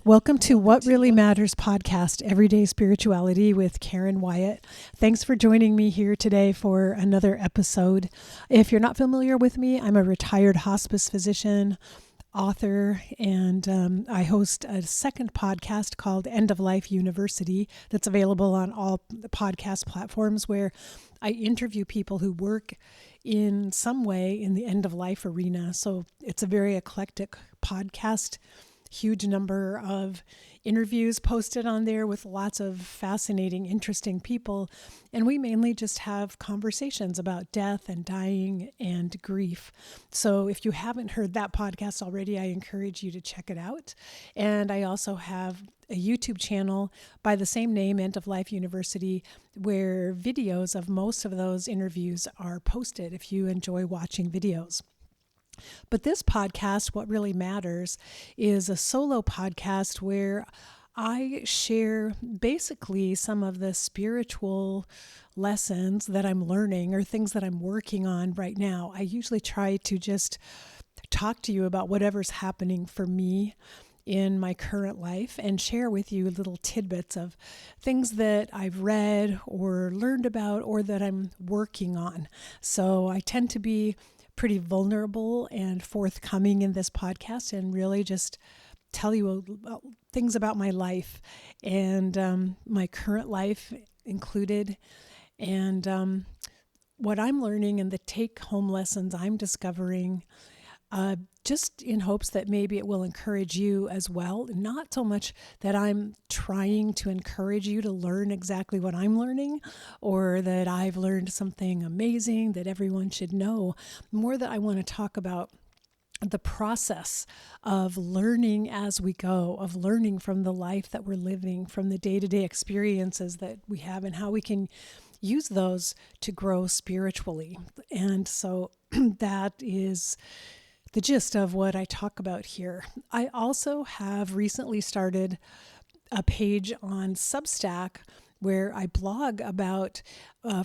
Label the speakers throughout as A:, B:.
A: Welcome to What Really Matters podcast, Everyday Spirituality with Karen Wyatt. Thanks for joining me here today for another episode. If you're not familiar with me, I'm a retired hospice physician, author, and I host a second podcast called End of Life University that's available on all the podcast platforms, where I interview people who work in some way in the end of life arena. So it's a very eclectic podcast. Huge number of interviews posted on there with lots of fascinating, interesting people. And we mainly just have conversations about death and dying and grief. So if you haven't heard that podcast already, I encourage you to check it out. And I also have a YouTube channel by the same name, End of Life University, where videos of most of those interviews are posted if you enjoy watching videos. But this podcast, What Really Matters, is a solo podcast where I share basically some of the spiritual lessons that I'm learning or things that I'm working on right now. I usually try to just talk to you about whatever's happening for me in my current life and share with you little tidbits of things that I've read or learned about or that I'm working on. So I tend to be pretty vulnerable and forthcoming in this podcast and really just tell you things about my life and my current life included, and what I'm learning and the take-home lessons I'm discovering, just in hopes that maybe it will encourage you as well. Not so much that I'm trying to encourage you to learn exactly what I'm learning or that I've learned something amazing that everyone should know. More that I want to talk about the process of learning as we go, of learning from the life that we're living, from the day-to-day experiences that we have, and how we can use those to grow spiritually. And so that is the gist of what I talk about here. I also have recently started a page on Substack where I blog about,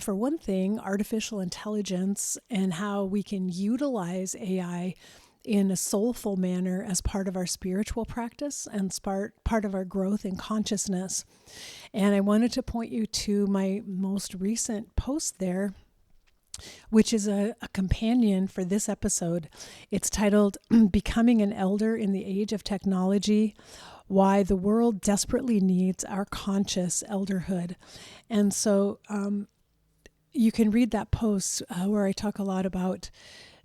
A: for one thing, artificial intelligence and how we can utilize AI in a soulful manner as part of our spiritual practice and part of our growth in consciousness. And I wanted to point you to my most recent post there, which is a companion for this episode. It's titled Becoming an Elder in the Age of Technology, Why the World Desperately Needs Our Conscious Elderhood. And so you can read that post where I talk a lot about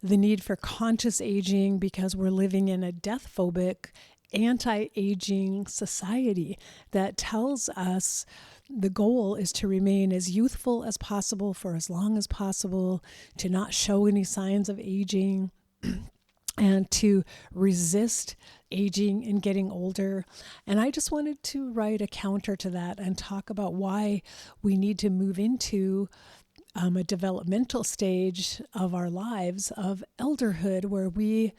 A: the need for conscious aging because we're living in a death-phobic, anti-aging society that tells us the goal is to remain as youthful as possible for as long as possible, to not show any signs of aging, and to resist aging and getting older. And I just wanted to write a counter to that and talk about why we need to move into a developmental stage of our lives of elderhood, where we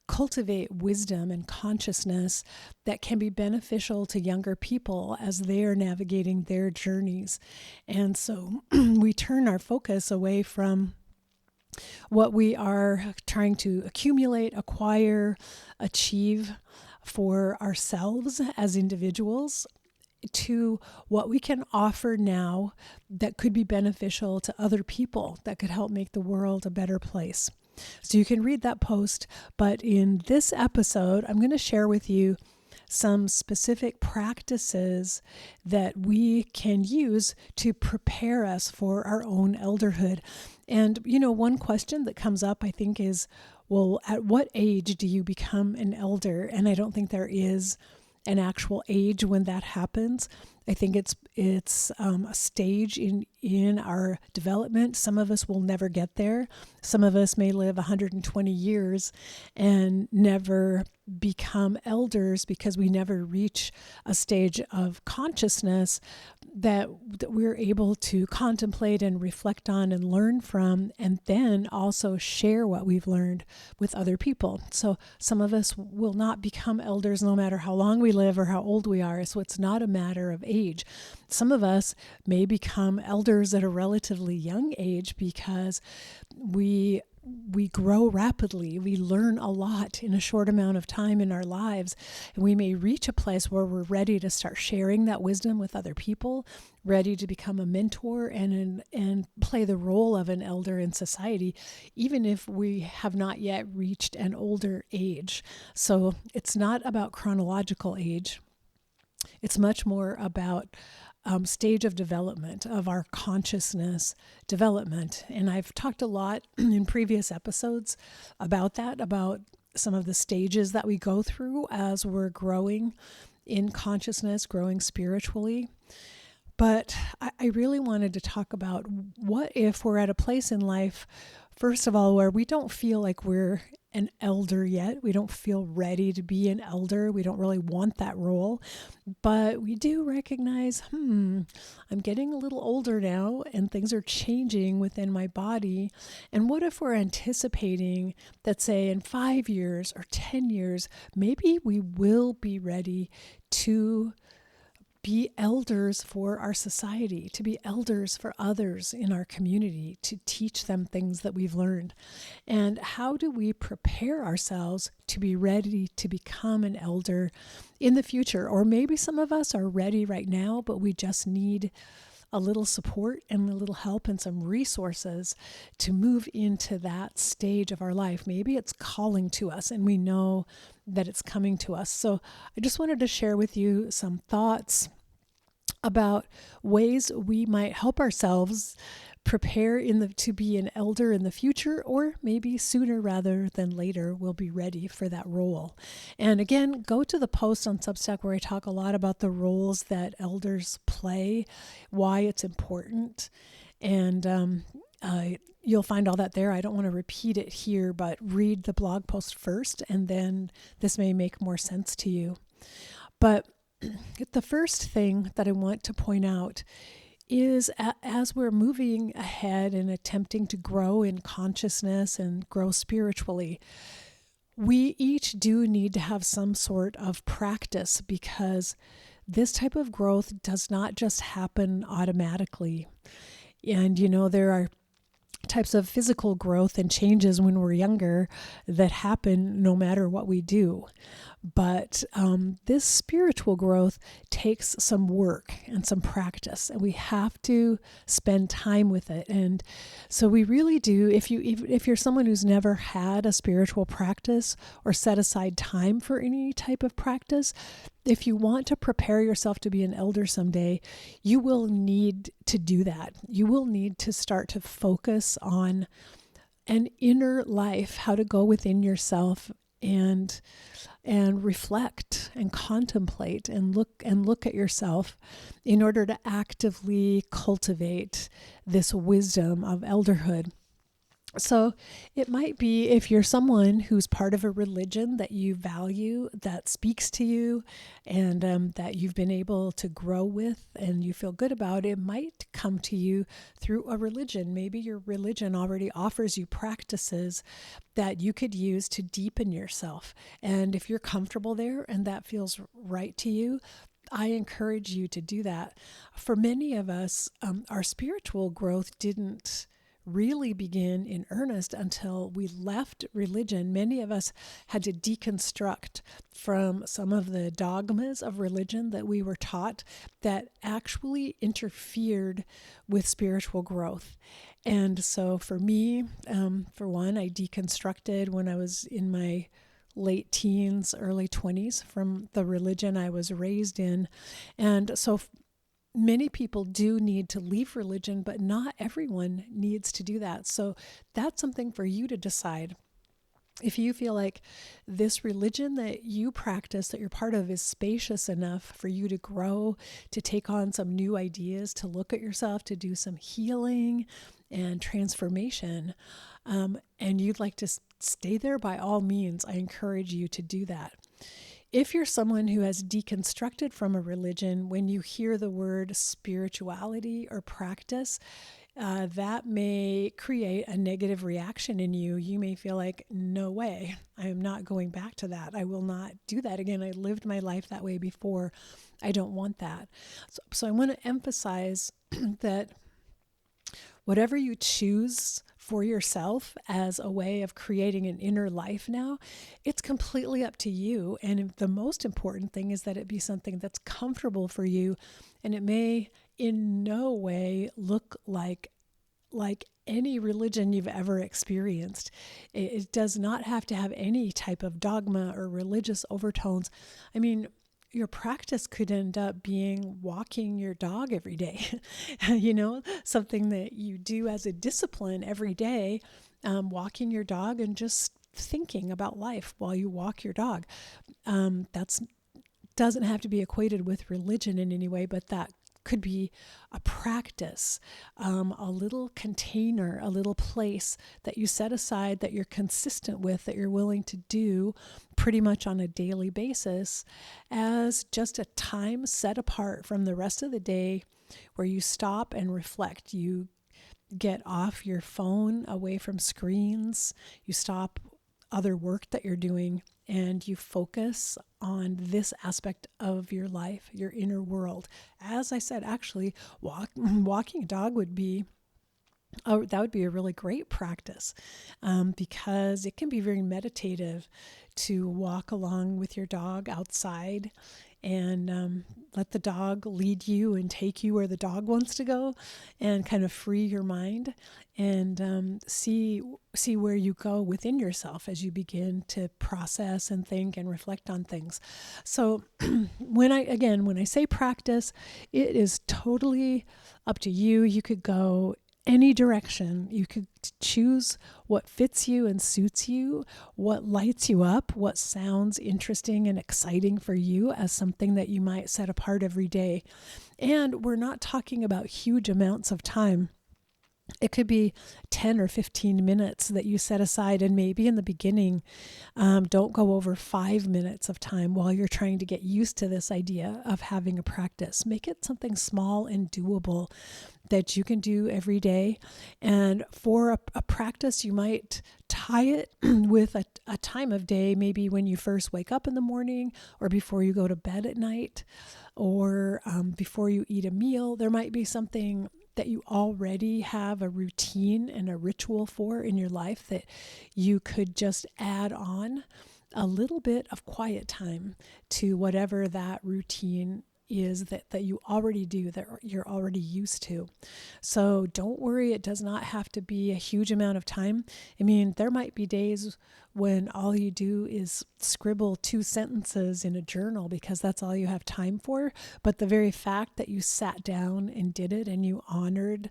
A: cultivate wisdom and consciousness that can be beneficial to younger people as they are navigating their journeys. And so we turn our focus away from what we are trying to accumulate, acquire, achieve for ourselves as individuals, to what we can offer now that could be beneficial to other people, that could help make the world a better place. So you can read that post, but in this episode, I'm going to share with you some specific practices that we can use to prepare us for our own elderhood. And, one question that comes up, I think, is, well, at what age do you become an elder? And I don't think there is an actual age when that happens. I think it's a stage in our development. Some of us will never get there. Some of us may live 120 years and never become elders because we never reach a stage of consciousness that we're able to contemplate and reflect on and learn from, and then also share what we've learned with other people. So some of us will not become elders no matter how long we live or how old we are. So it's not a matter of age. Some of us may become elders at a relatively young age because we we grow rapidly. We learn a lot in a short amount of time in our lives. And we may reach a place where we're ready to start sharing that wisdom with other people, ready to become a mentor and play the role of an elder in society, even if we have not yet reached an older age. So it's not about chronological age. It's much more about stage of development of our consciousness development. And I've talked a lot in previous episodes about that, about some of the stages that we go through as we're growing in consciousness, growing spiritually. But I really wanted to talk about what if we're at a place in life, first of all, where we don't feel like we're an elder yet. We don't feel ready to be an elder. We don't really want that role. But we do recognize, I'm getting a little older now and things are changing within my body. And what if we're anticipating that, say, in 5 years or 10 years, maybe we will be ready to be elders for our society, to be elders for others in our community, to teach them things that we've learned. And how do we prepare ourselves to be ready to become an elder in the future? Or maybe some of us are ready right now, but we just need a little support and a little help and some resources to move into that stage of our life. Maybe it's calling to us and we know that it's coming to us. So I just wanted to share with you some thoughts about ways we might help ourselves prepare to be an elder in the future, or maybe sooner rather than later we'll be ready for that role. And again, go to the post on Substack where I talk a lot about the roles that elders play, why it's important, and you'll find all that there. I don't want to repeat it here, but read the blog post first, and then this may make more sense to you. But the first thing that I want to point out is as we're moving ahead and attempting to grow in consciousness and grow spiritually, we each do need to have some sort of practice, because this type of growth does not just happen automatically. And, there are types of physical growth and changes when we're younger that happen no matter what we do. But this spiritual growth takes some work and some practice, and we have to spend time with it. And so we really do. If you're someone who's never had a spiritual practice or set aside time for any type of practice, if you want to prepare yourself to be an elder someday, you will need to do that. You will need to start to focus on an inner life, how to go within yourself and reflect and contemplate and look at yourself in order to actively cultivate this wisdom of elderhood. So it might be, if you're someone who's part of a religion that you value, that speaks to you, and that you've been able to grow with and you feel good about, it might come to you through a religion. Maybe your religion already offers you practices that you could use to deepen yourself. And if you're comfortable there and that feels right to you, I encourage you to do that. For many of us, our spiritual growth didn't really begin in earnest until we left religion. Many of us had to deconstruct from some of the dogmas of religion that we were taught that actually interfered with spiritual growth. And so for me, for one, I deconstructed when I was in my late teens, early 20s from the religion I was raised in. And so many people do need to leave religion, but not everyone needs to do that. So that's something for you to decide. If you feel like this religion that you practice, that you're part of, is spacious enough for you to grow, to take on some new ideas, to look at yourself, to do some healing and transformation, and you'd like to stay there, by all means, I encourage you to do that. If you're someone who has deconstructed from a religion, when you hear the word spirituality or practice, that may create a negative reaction in you. You may feel like, no way, I am not going back to that. I will not do that again. I lived my life that way before. I don't want that. So I want to emphasize that whatever you choose for yourself as a way of creating an inner life now, it's completely up to you. And the most important thing is that it be something that's comfortable for you, and it may in no way look like any religion you've ever experienced. It does not have to have any type of dogma or religious overtones. I mean, your practice could end up being walking your dog every day, something that you do as a discipline every day, walking your dog and just thinking about life while you walk your dog. That's doesn't have to be equated with religion in any way, but that could be a practice, a little container, a little place that you set aside, that you're consistent with, that you're willing to do pretty much on a daily basis as just a time set apart from the rest of the day where you stop and reflect. You get off your phone, away from screens, you stop other work that you're doing, and you focus on this aspect of your life, your inner world. As I said, actually, walking a dog would be that would be a really great practice, because it can be very meditative to walk along with your dog outside and let the dog lead you and take you where the dog wants to go, and kind of free your mind and see where you go within yourself as you begin to process and think and reflect on things. So when I say practice, it is totally up to you. You could go any direction. You could choose what fits you and suits you, what lights you up, what sounds interesting and exciting for you as something that you might set apart every day. And we're not talking about huge amounts of time. It could be 10 or 15 minutes that you set aside, and maybe in the beginning, don't go over 5 minutes of time while you're trying to get used to this idea of having a practice. Make it something small and doable that you can do every day. And for a practice, you might tie it with a time of day, maybe when you first wake up in the morning, or before you go to bed at night, or before you eat a meal. There might be something that you already have a routine and a ritual for in your life that you could just add on a little bit of quiet time to whatever that routine is that you already do, that you're already used to. So don't worry, it does not have to be a huge amount of time. I mean, there might be days when all you do is scribble 2 sentences in a journal because that's all you have time for. But the very fact that you sat down and did it, and you honored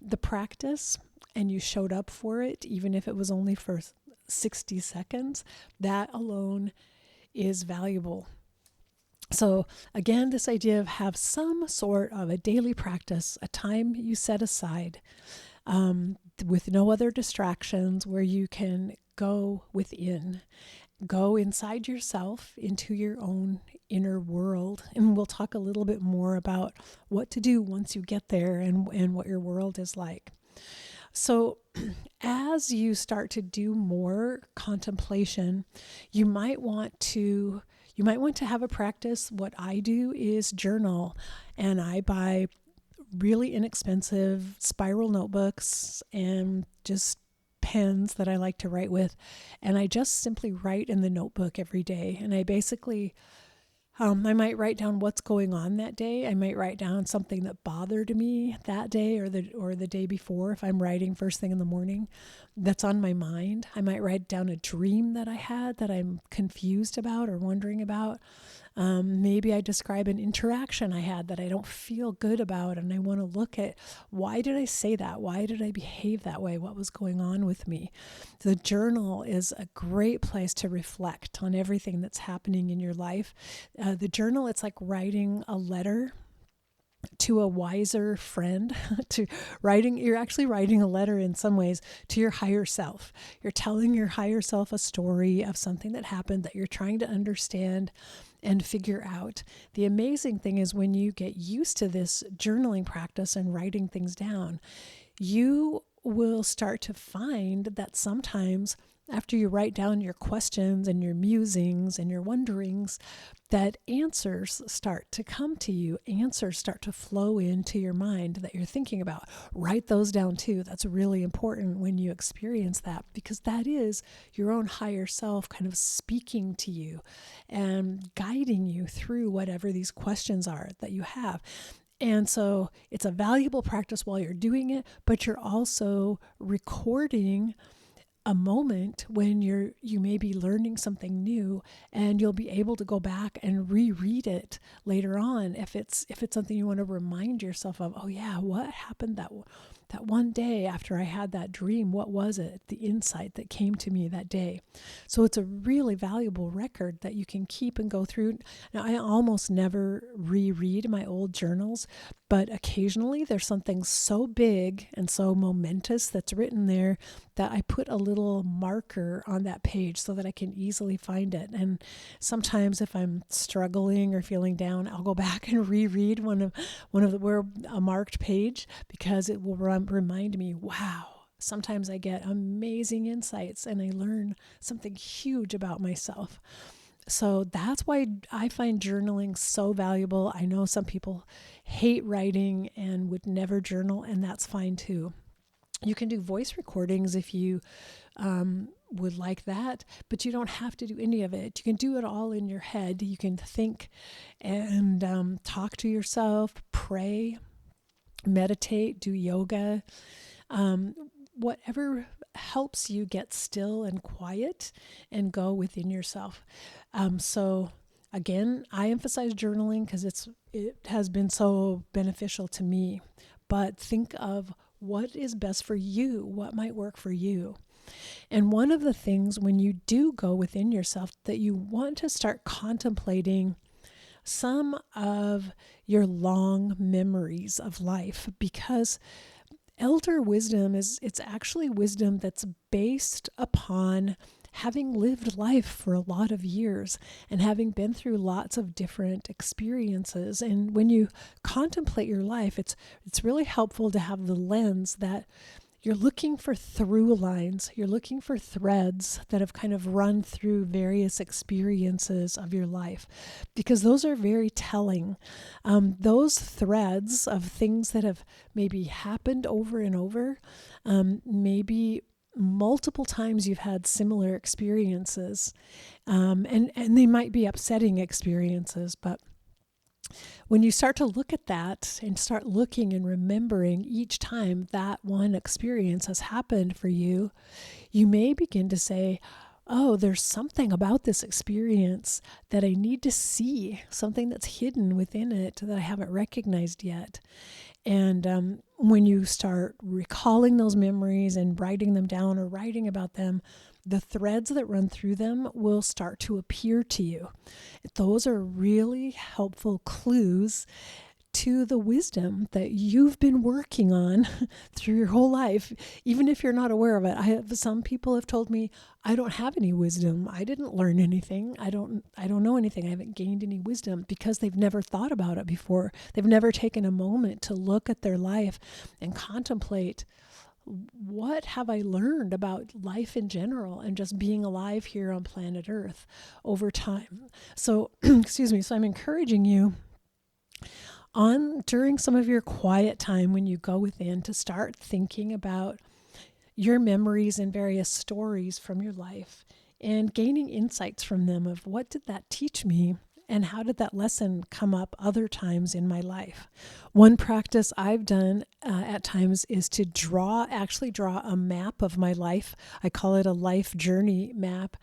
A: the practice and you showed up for it, even if it was only for 60 seconds, that alone is valuable. So again, this idea of have some sort of a daily practice, a time you set aside with no other distractions, where you can go within, go inside yourself into your own inner world. And we'll talk a little bit more about what to do once you get there and what your world is like. So as you start to do more contemplation, you might want to have a practice. What I do is journal, and I buy really inexpensive spiral notebooks and just pens that I like to write with. And I just simply write in the notebook every day. And I basically, I might write down what's going on that day. I might write down something that bothered me that day or the day before, if I'm writing first thing in the morning, that's on my mind. I might write down a dream that I had that I'm confused about or wondering about. Maybe I describe an interaction I had that I don't feel good about, and I want to look at, why did I say that? Why did I behave that way? What was going on with me? The journal is a great place to reflect on everything that's happening in your life. The journal, it's like writing a letter to a wiser friend, you're actually writing a letter in some ways to your higher self. You're telling your higher self a story of something that happened that you're trying to understand and figure out. The amazing thing is, when you get used to this journaling practice and writing things down, you will start to find that sometimes after you write down your questions and your musings and your wonderings, that answers start to come to you. Answers start to flow into your mind that you're thinking about. Write those down too. That's really important when you experience that, because that is your own higher self kind of speaking to you and guiding you through whatever these questions are that you have. And so it's a valuable practice while you're doing it, but you're also recording a moment when you may be learning something new, and you'll be able to go back and reread it later on if it's something you want to remind yourself of. Oh yeah, what happened that one day after I had that dream? What was it? The insight that came to me that day. So it's a really valuable record that you can keep and go through. Now, I almost never reread my old journals, but occasionally there's something so big and so momentous that's written there that I put a little marker on that page so that I can easily find it. And sometimes if I'm struggling or feeling down, I'll go back and reread one of a marked page, because it will remind me, wow, sometimes I get amazing insights and I learn something huge about myself. So that's why I find journaling so valuable. I know some people hate writing and would never journal, and that's fine too. You can do voice recordings if you would like that, but you don't have to do any of it. You can do it all in your head. You can think and talk to yourself, pray, meditate, do yoga, whatever helps you get still and quiet and go within yourself. So again, I emphasize journaling because it has been so beneficial to me. But think of what is best for you, what might work for you. And one of the things when you do go within yourself, that you want to start contemplating some of your long memories of life, because elder wisdom it's actually wisdom that's based upon having lived life for a lot of years and having been through lots of different experiences. And when you contemplate your life, it's really helpful to have the lens that you're looking for through lines. You're looking for threads that have kind of run through various experiences of your life, because those are very telling. Those threads of things that have maybe happened over and over, maybe multiple times you've had similar experiences, and they might be upsetting experiences, but when you start to look at that and start looking and remembering each time that one experience has happened for you, you may begin to say, oh, there's something about this experience that I need to see, something that's hidden within it that I haven't recognized yet. And when you start recalling those memories and writing them down or writing about them, the threads that run through them will start to appear to you. Those are really helpful clues to the wisdom that you've been working on through your whole life, even if you're not aware of it. Some people have told me, I don't have any wisdom. I didn't learn anything. I don't know anything. I haven't gained any wisdom, because they've never thought about it before. They've never taken a moment to look at their life and contemplate, what have I learned about life in general and just being alive here on planet Earth over time. So, excuse me. So I'm encouraging you during some of your quiet time when you go within, to start thinking about your memories and various stories from your life and gaining insights from them of, what did that teach me and how did that lesson come up other times in my life. One practice I've done at times is to actually draw a map of my life. I call it a life journey map,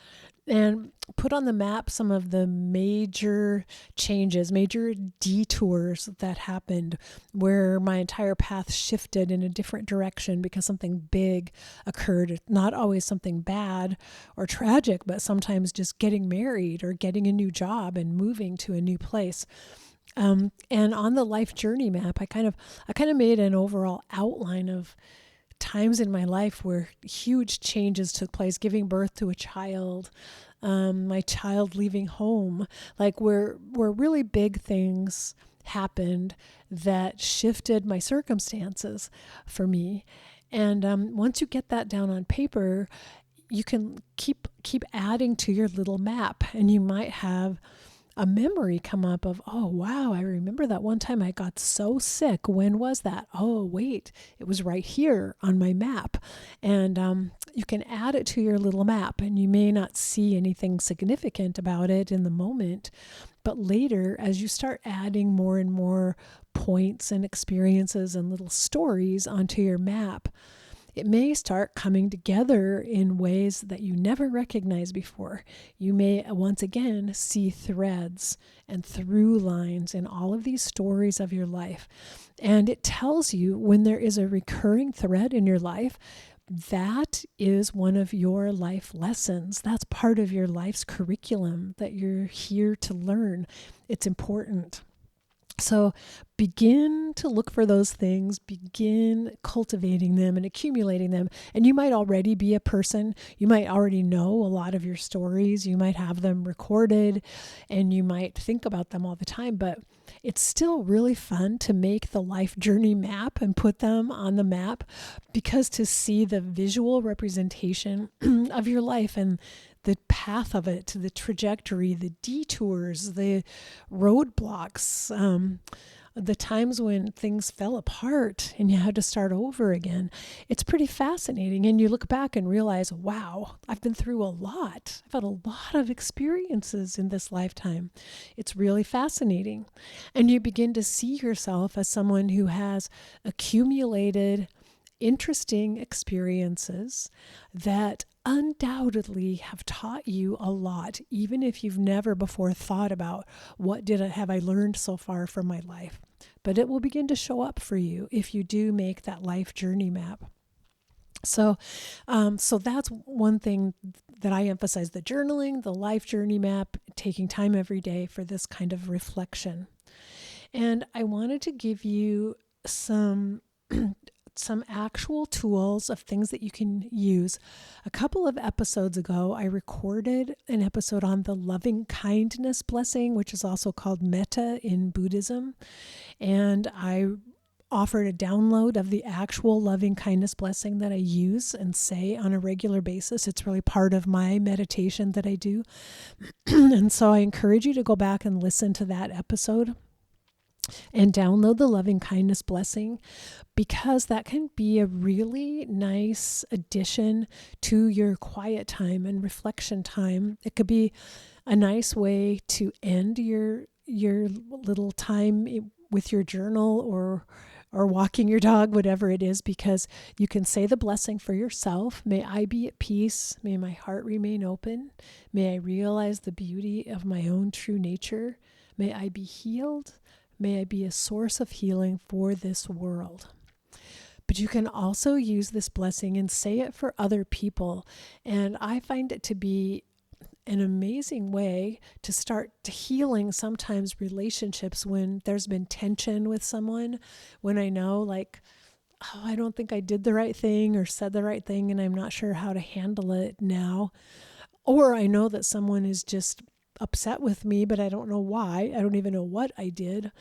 A: and put on the map some of the major changes, major detours that happened, where my entire path shifted in a different direction because something big occurred. Not always something bad or tragic, but sometimes just getting married or getting a new job and moving to a new place. And on the life journey map, I kind of made an overall outline of times in my life where huge changes took place, giving birth to a child, my child leaving home, like where really big things happened that shifted my circumstances for me. And once you get that down on paper, you can keep adding to your little map, and you might have a memory come up of, oh, wow, I remember that one time I got so sick. When was that? Oh, wait, it was right here on my map. And you can add it to your little map, and you may not see anything significant about it in the moment, but later, as you start adding more and more points and experiences and little stories onto your map, it may start coming together in ways that you never recognized before. You may once again see threads and through lines in all of these stories of your life. And it tells you when there is a recurring thread in your life, that is one of your life lessons. That's part of your life's curriculum that you're here to learn. It's important. So begin to look for those things, begin cultivating them and accumulating them. And you might already be a person, you might already know a lot of your stories, you might have them recorded, and you might think about them all the time, but it's still really fun to make the life journey map and put them on the map, because to see the visual representation of your life and the path of it, the trajectory, the detours, the roadblocks, the times when things fell apart and you had to start over again. It's pretty fascinating. And you look back and realize, wow, I've been through a lot. I've had a lot of experiences in this lifetime. It's really fascinating. And you begin to see yourself as someone who has accumulated interesting experiences that undoubtedly have taught you a lot, even if you've never before thought about what have I learned so far from my life. But it will begin to show up for you if you do make that life journey map. So that's one thing that I emphasize: the journaling, the life journey map, taking time every day for this kind of reflection. And I wanted to give you some actual tools of things that you can use. A couple of episodes ago, I recorded an episode on the loving kindness blessing, which is also called metta in Buddhism. And I offered a download of the actual loving kindness blessing that I use and say on a regular basis. It's really part of my meditation that I do. And so I encourage you to go back and listen to that episode and download the loving kindness blessing, because that can be a really nice addition to your quiet time and reflection time. It could be a nice way to end your little time with your journal or walking your dog, whatever it is, because you can say the blessing for yourself. May I be at peace. May my heart remain open. May I realize the beauty of my own true nature. May I be healed. May I be a source of healing for this world. But you can also use this blessing and say it for other people. And I find it to be an amazing way to start healing sometimes relationships when there's been tension with someone, when I know, like, oh, I don't think I did the right thing or said the right thing and I'm not sure how to handle it now. Or I know that someone is just upset with me, but I don't know why. I don't even know what I did.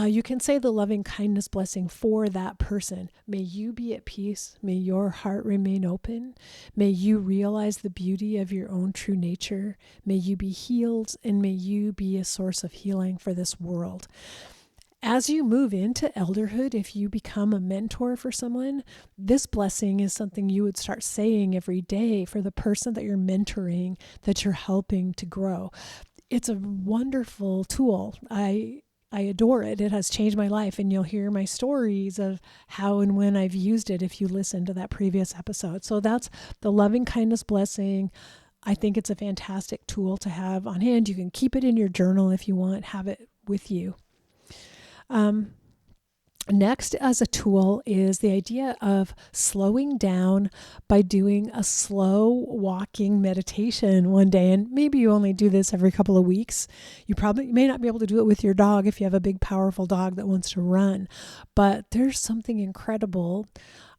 A: You can say the loving kindness blessing for that person. May you be at peace. May your heart remain open. May you realize the beauty of your own true nature. May you be healed, and may you be a source of healing for this world. As you move into elderhood, if you become a mentor for someone, this blessing is something you would start saying every day for the person that you're mentoring, that you're helping to grow. It's a wonderful tool. I adore it. It has changed my life, and you'll hear my stories of how and when I've used it if you listen to that previous episode. So that's the loving kindness blessing. I think it's a fantastic tool to have on hand. You can keep it in your journal if you want, have it with you. Next, as a tool, is the idea of slowing down by doing a slow walking meditation one day. And maybe you only do this every couple of weeks. You may not be able to do it with your dog if you have a big, powerful dog that wants to run. But there's something incredible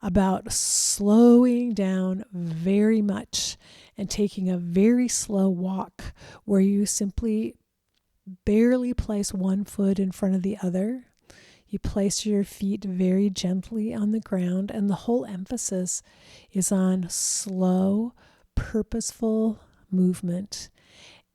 A: about slowing down very much and taking a very slow walk where you simply barely place one foot in front of the other. You place your feet very gently on the ground, and the whole emphasis is on slow, purposeful movement.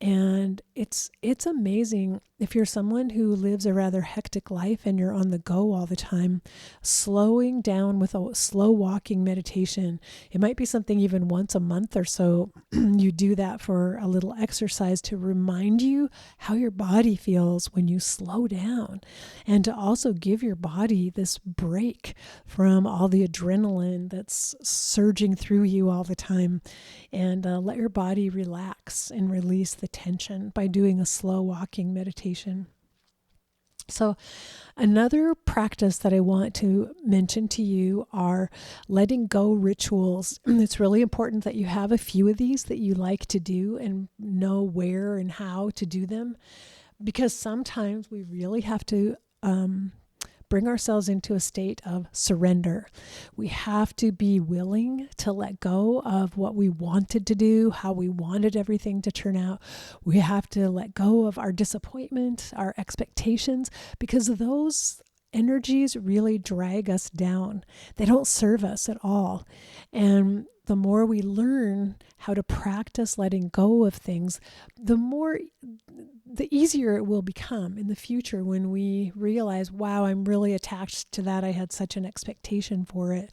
A: And it's amazing if you're someone who lives a rather hectic life and you're on the go all the time, slowing down with a slow walking meditation. It might be something even once a month or so. You do that for a little exercise to remind you how your body feels when you slow down, and to also give your body this break from all the adrenaline that's surging through you all the time, and let your body relax and release the tension by doing a slow walking meditation. So another practice that I want to mention to you are letting go rituals. It's really important that you have a few of these that you like to do and know where and how to do them, because sometimes we really have to bring ourselves into a state of surrender. We have to be willing to let go of what we wanted to do, how we wanted everything to turn out. We have to let go of our disappointment, our expectations, because those energies really drag us down. They don't serve us at all. And the more we learn how to practice letting go of things, the easier it will become in the future when we realize, wow, I'm really attached to that. I had such an expectation for it.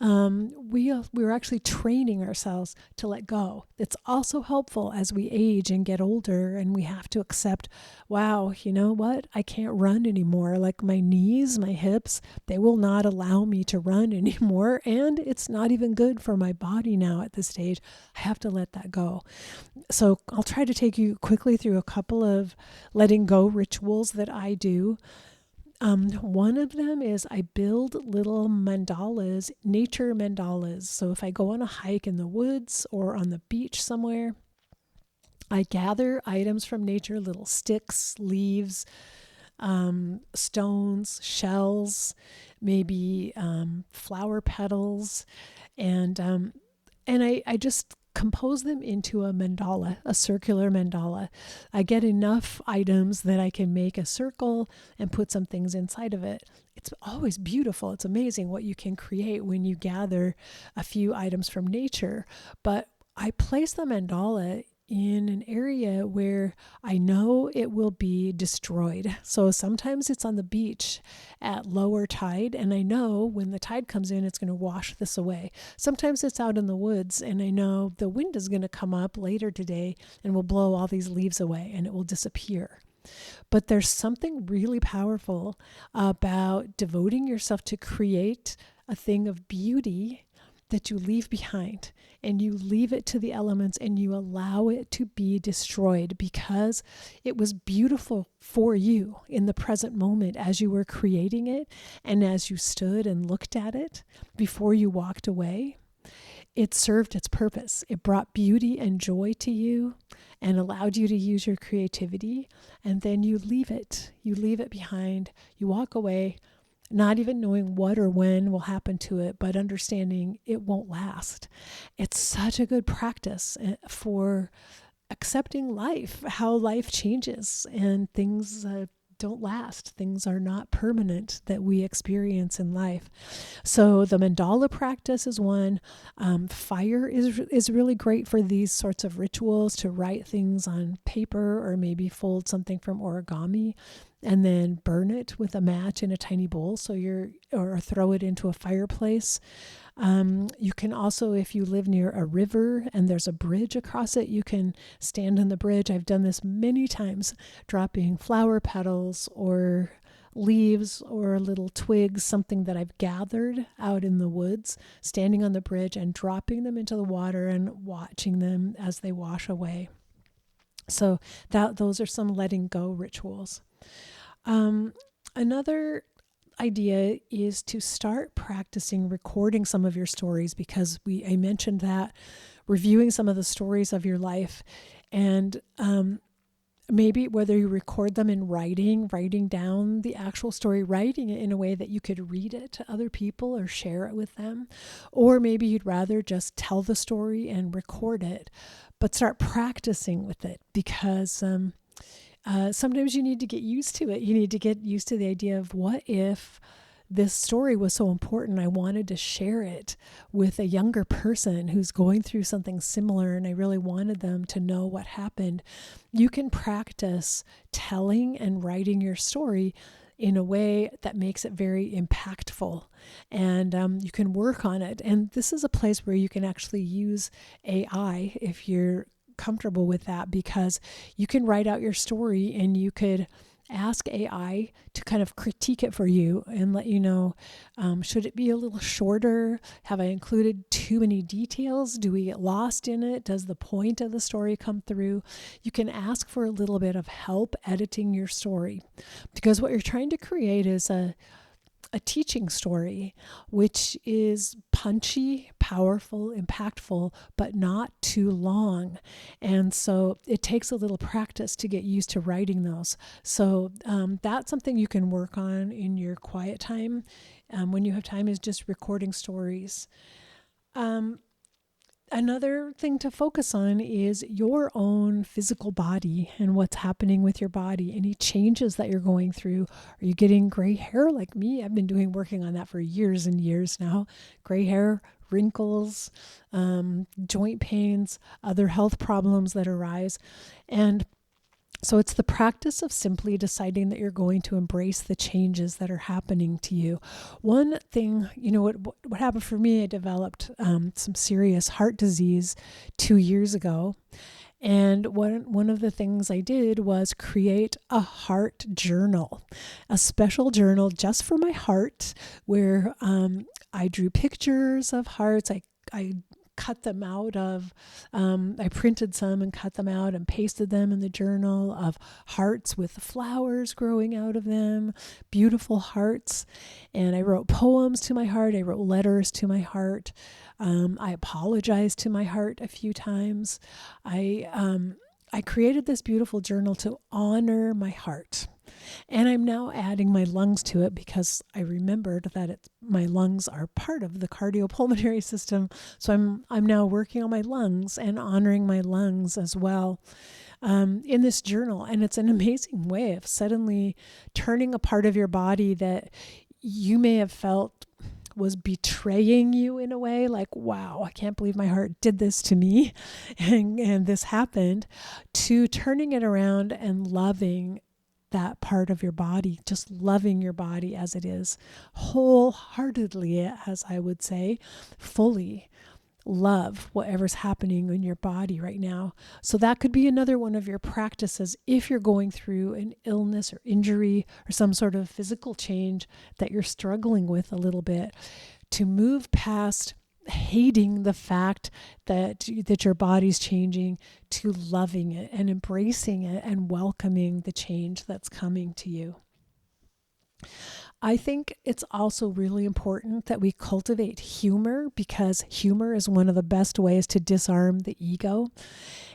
A: We're actually training ourselves to let go. It's also helpful as we age and get older, and we have to accept, wow, you know what? I can't run anymore. Like my knees, my hips, they will not allow me to run anymore. And it's not even good for my body now at this stage. I have to let that go. So I'll try to take you quickly through a couple of letting go rituals that I do. One of them is I build little mandalas, nature mandalas. So if I go on a hike in the woods or on the beach somewhere, I gather items from nature, little sticks, leaves, stones, shells, maybe flower petals, and I just compose them into a mandala, a circular mandala. I get enough items that I can make a circle and put some things inside of it. It's always beautiful. It's amazing what you can create when you gather a few items from nature. But I place the mandala in an area where I know it will be destroyed. So sometimes it's on the beach at lower tide, and I know when the tide comes in, it's going to wash this away. Sometimes it's out in the woods, and I know the wind is going to come up later today and will blow all these leaves away, and it will disappear. But there's something really powerful about devoting yourself to create a thing of beauty that you leave behind, and you leave it to the elements and you allow it to be destroyed because it was beautiful for you in the present moment as you were creating it and as you stood and looked at it before you walked away. It served its purpose. It brought beauty and joy to you and allowed you to use your creativity, and then you leave it. You leave it behind. You walk away, not even knowing what or when will happen to it, but understanding it won't last. It's such a good practice for accepting life, how life changes and things don't last. Things are not permanent that we experience in life. So the mandala practice is one. Fire is really great for these sorts of rituals, to write things on paper or maybe fold something from origami and then burn it with a match in a tiny bowl or throw it into a fireplace. You can also, if you live near a river and there's a bridge across it, you can stand on the bridge. I've done this many times, dropping flower petals or leaves or little twigs, something that I've gathered out in the woods, standing on the bridge and dropping them into the water and watching them as they wash away. So those are some letting go rituals. Another idea is to start practicing recording some of your stories, because I mentioned that, reviewing some of the stories of your life, and maybe whether you record them in writing down the actual story, writing it in a way that you could read it to other people or share it with them, or maybe you'd rather just tell the story and record it, but start practicing with it, because sometimes you need to get used to it. You need to get used to the idea of, what if this story was so important. I wanted to share it with a younger person who's going through something similar, and I really wanted them to know what happened. You can practice telling and writing your story in a way that makes it very impactful, and you can work on it. And this is a place where you can actually use AI if you're comfortable with that, because you can write out your story and you could ask AI to kind of critique it for you and let you know, should it be a little shorter? Have I included too many details? Do we get lost in it? Does the point of the story come through? You can ask for a little bit of help editing your story, because what you're trying to create is a teaching story, which is punchy, powerful, impactful, but not too long. And so it takes a little practice to get used to writing those. So that's something you can work on in your quiet time. When you have time, is just recording stories. Another thing to focus on is your own physical body and what's happening with your body. Any changes that you're going through. Are you getting gray hair like me? I've been working on that for years and years now. Gray hair, wrinkles, joint pains, other health problems that arise. And so it's the practice of simply deciding that you're going to embrace the changes that are happening to you. One thing, what happened for me, I developed some serious heart disease 2 years ago. And one of the things I did was create a heart journal, a special journal just for my heart, where I drew pictures of hearts. I cut them out of, I printed some and cut them out and pasted them in the journal of hearts with flowers growing out of them, beautiful hearts. And I wrote poems to my heart. I wrote letters to my heart. I apologized to my heart a few times. I created this beautiful journal to honor my heart. And I'm now adding my lungs to it, because I remembered that my lungs are part of the cardiopulmonary system. So I'm now working on my lungs and honoring my lungs as well in this journal. And it's an amazing way of suddenly turning a part of your body that you may have felt was betraying you in a way, like, wow, I can't believe my heart did this to me and this happened, to turning it around and loving that part of your body, just loving your body as it is, wholeheartedly, as I would say, fully love whatever's happening in your body right now. So that could be another one of your practices if you're going through an illness or injury or some sort of physical change that you're struggling with a little bit, to move past hating the fact that your body's changing, to loving it and embracing it and welcoming the change that's coming to you. I think it's also really important that we cultivate humor, because humor is one of the best ways to disarm the ego.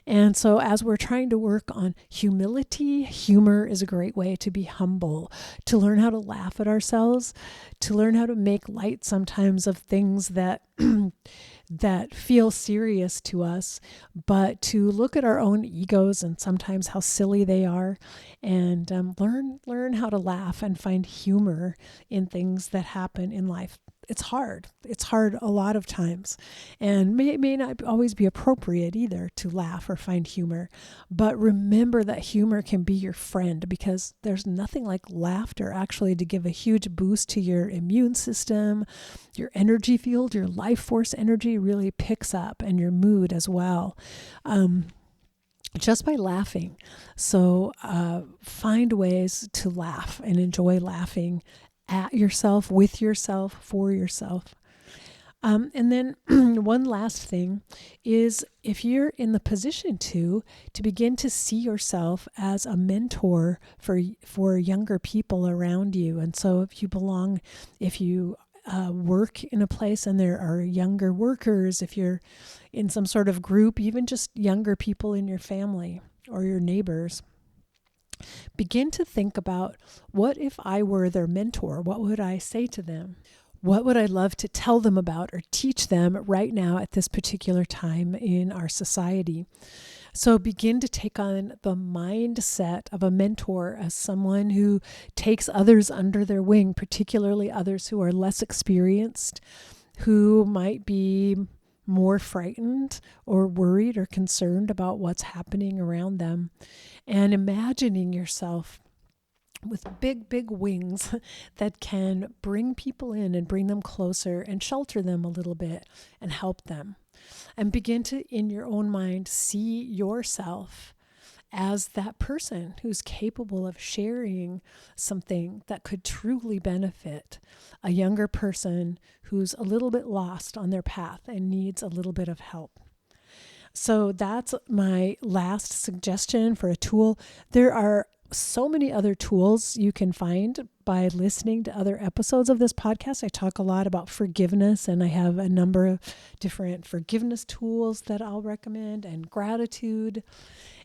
A: And so as we're trying to work on humility, humor is a great way to be humble, to learn how to laugh at ourselves, to learn how to make light sometimes of things that that feel serious to us, but to look at our own egos and sometimes how silly they are, and learn how to laugh and find humor in things that happen in life. It's hard. It's hard a lot of times, and it may not always be appropriate either to laugh or find humor. But remember that humor can be your friend, because there's nothing like laughter actually to give a huge boost to your immune system, your energy field, your life force energy really picks up, and your mood as well. Just by laughing. So find ways to laugh and enjoy laughing at yourself, with yourself, for yourself. And then one last thing is, if you're in the position to begin to see yourself as a mentor for younger people around you. And so if you work in a place and there are younger workers, if you're in some sort of group, even just younger people in your family or your neighbors, begin to think about, what if I were their mentor? What would I say to them? What would I love to tell them about or teach them right now at this particular time in our society? So begin to take on the mindset of a mentor, as someone who takes others under their wing, particularly others who are less experienced, who might be more frightened or worried or concerned about what's happening around them, and imagining yourself with big, big wings that can bring people in and bring them closer and shelter them a little bit and help them. And begin to, in your own mind, see yourself as that person who's capable of sharing something that could truly benefit a younger person who's a little bit lost on their path and needs a little bit of help. So that's my last suggestion for a tool. There are so many other tools you can find by listening to other episodes of this podcast. I talk a lot about forgiveness, and I have a number of different forgiveness tools that I'll recommend, and gratitude.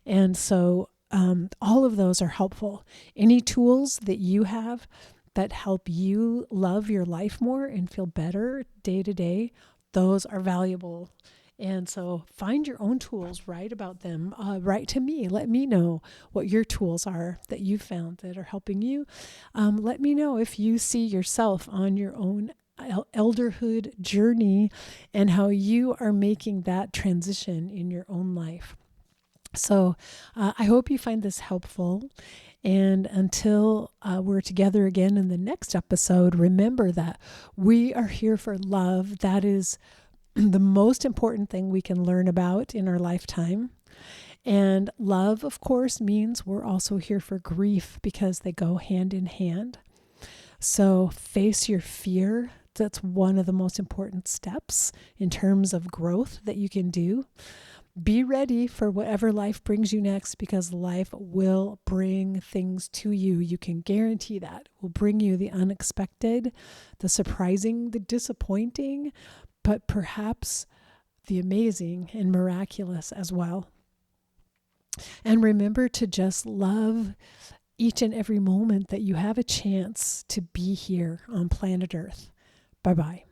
A: And so all of those are helpful. Any tools that you have that help you love your life more and feel better day to day, those are valuable. And so find your own tools, write about them, write to me. Let me know what your tools are that you've found that are helping you. Let me know if you see yourself on your own elderhood journey and how you are making that transition in your own life. So I hope you find this helpful. And until we're together again in the next episode, remember that we are here for love. That is the most important thing we can learn about in our lifetime. And love, of course, means we're also here for grief, because they go hand in hand. So face your fear. That's one of the most important steps in terms of growth that you can do. Be ready for whatever life brings you next, because life will bring things to you. You can guarantee that. It will bring you the unexpected, the surprising, the disappointing, but perhaps the amazing and miraculous as well. And remember to just love each and every moment that you have a chance to be here on planet Earth. Bye-bye.